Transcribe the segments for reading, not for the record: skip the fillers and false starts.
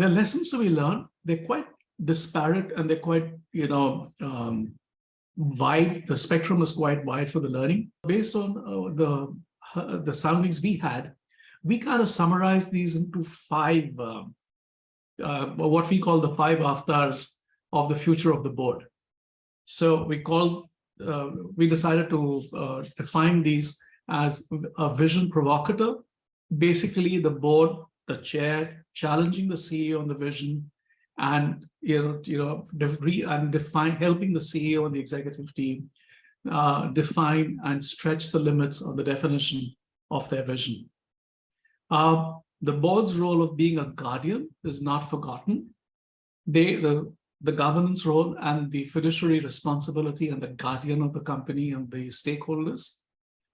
The lessons to be learned, they're quite disparate and they're quite, wide. The spectrum is quite wide for the learning. Based on the soundings we had, we kind of summarized these into five, what we call the five avatars of the future of the board. So we decided to define these as a vision provocateur. Basically, the board, the chair, challenging the CEO on the vision, and define, helping the CEO and the executive team define and stretch the limits on the definition of their vision. The board's role of being a guardian is not forgotten. The governance role and the fiduciary responsibility and the guardian of the company and the stakeholders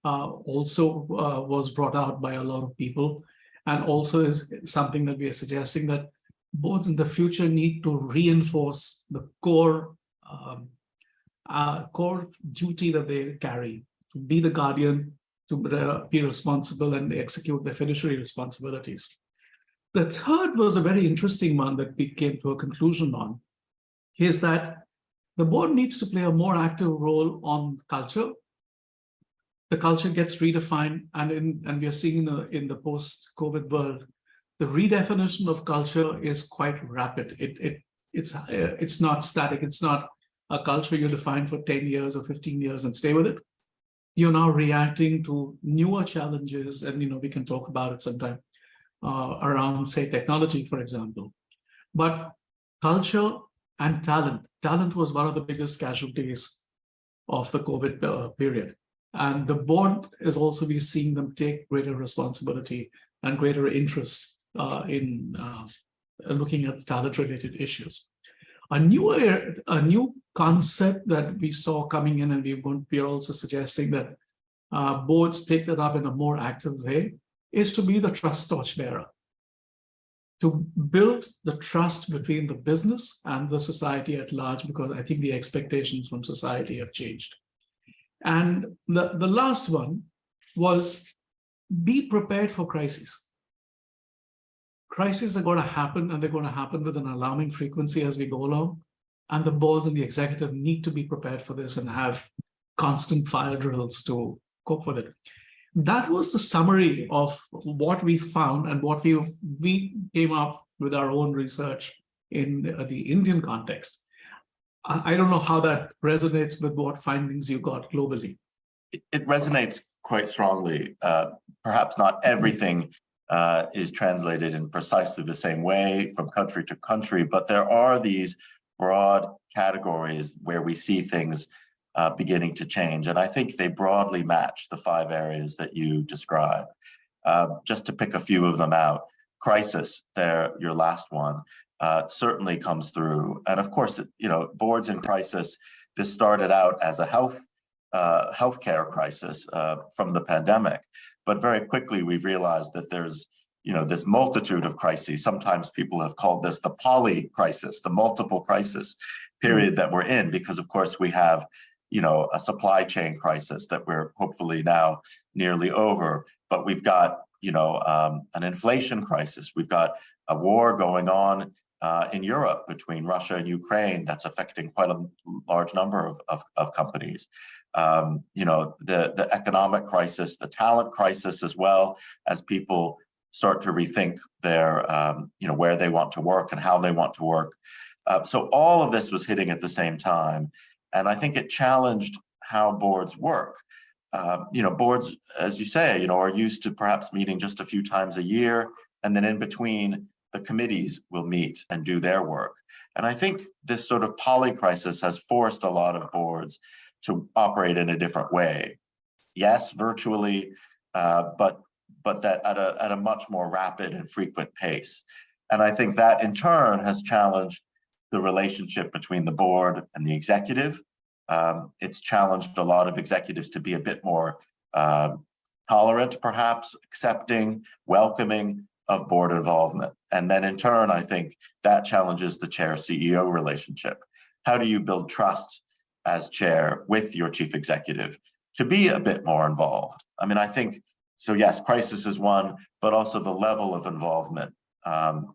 also was brought out by a lot of people, and also is something that we are suggesting that boards in the future need to reinforce the core duty that they carry, to be the guardian, to be responsible and execute their fiduciary responsibilities. The third was a very interesting one that we came to a conclusion on, is that the board needs to play a more active role on culture. The culture gets redefined, and we are seeing in the post-COVID world, the redefinition of culture is quite rapid. It's not static. It's not a culture you define for 10 years or 15 years and stay with it. You're now reacting to newer challenges, and we can talk about it sometime around, say, technology, for example. But culture and talent was one of the biggest casualties of the COVID period. And the board is also be seeing them take greater responsibility and greater interest in looking at the talent-related issues. A new concept that we saw coming in, and we are also suggesting that boards take that up in a more active way, is to be the trust torchbearer, to build the trust between the business and the society at large, because I think the expectations from society have changed. And the last one was be prepared for crises. Crises are going to happen, and they're going to happen with an alarming frequency as we go along. And the boards and the executive need to be prepared for this and have constant fire drills to cope with it. That was the summary of what we found and what we came up with our own research in the Indian context. I don't know how that resonates with what findings you got globally. It resonates quite strongly. Perhaps not everything is translated in precisely the same way from country to country, but there are these broad categories where we see things beginning to change. And I think they broadly match the five areas that you described. Just to pick a few of them out, crisis, your last one, certainly comes through. And of course, boards in crisis, this started out as a healthcare crisis from the pandemic. But very quickly, we've realized that there's this multitude of crises. Sometimes people have called this the poly crisis, the multiple crisis period that we're in, because of course we have, a supply chain crisis that we're hopefully now nearly over. But we've got, an inflation crisis. We've got a war going on in Europe between Russia and Ukraine that's affecting quite a large number of companies. The economic crisis, the talent crisis, as well, as people start to rethink their, where they want to work and how they want to work. So all of this was hitting at the same time. And I think it challenged how boards work. Boards, as you say, are used to perhaps meeting just a few times a year, and then in between, the committees will meet and do their work. And I think this sort of poly crisis has forced a lot of boards to operate in a different way. Yes, virtually, but that at a much more rapid and frequent pace. And I think that in turn has challenged the relationship between the board and the executive. It's challenged a lot of executives to be a bit more tolerant, perhaps, accepting, welcoming of board involvement. And then in turn, I think that challenges the chair-CEO relationship. How do you build trust as chair with your chief executive to be a bit more involved? I mean, I think, so yes, crisis is one, but also the level of involvement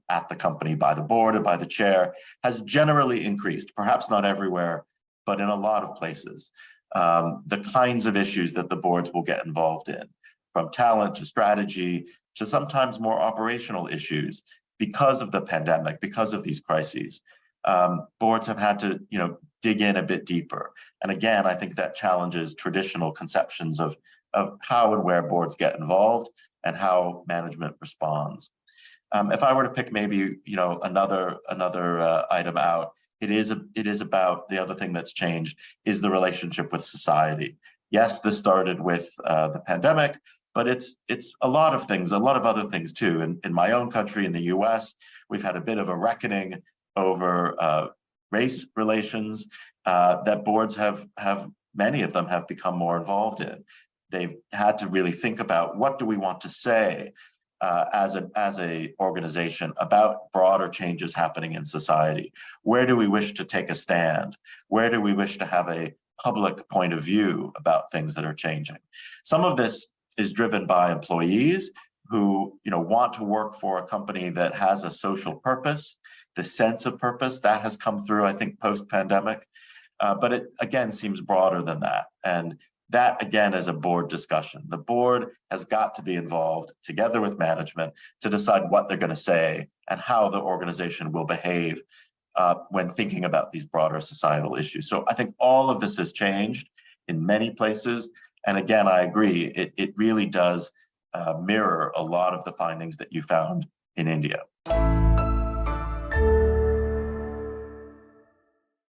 at the company by the board and by the chair has generally increased, perhaps not everywhere, but in a lot of places. The kinds of issues that the boards will get involved in, from talent to strategy to sometimes more operational issues because of the pandemic, because of these crises. Boards have had to, dig in a bit deeper. And again, I think that challenges traditional conceptions of how and where boards get involved and how management responds. If I were to pick maybe, another item out, it is about the other thing that's changed is the relationship with society. Yes, this started with the pandemic, but it's a lot of things, a lot of other things too. In my own country, in the US, we've had a bit of a reckoning over race relations that boards have many of them have become more involved in. They've had to really think about what do we want to say as a organization about broader changes happening in society. Where do we wish to take a stand? Where do we wish to have a public point of view about things that are changing? Some of this is driven by employees who want to work for a company that has a social purpose. The sense of purpose that has come through, I think, post-pandemic, but it again seems broader than that. And that again is a board discussion. The board has got to be involved together with management to decide what they're going to say and how the organization will behave when thinking about these broader societal issues. So I think all of this has changed in many places. And again, I agree, it really does mirror a lot of the findings that you found in India.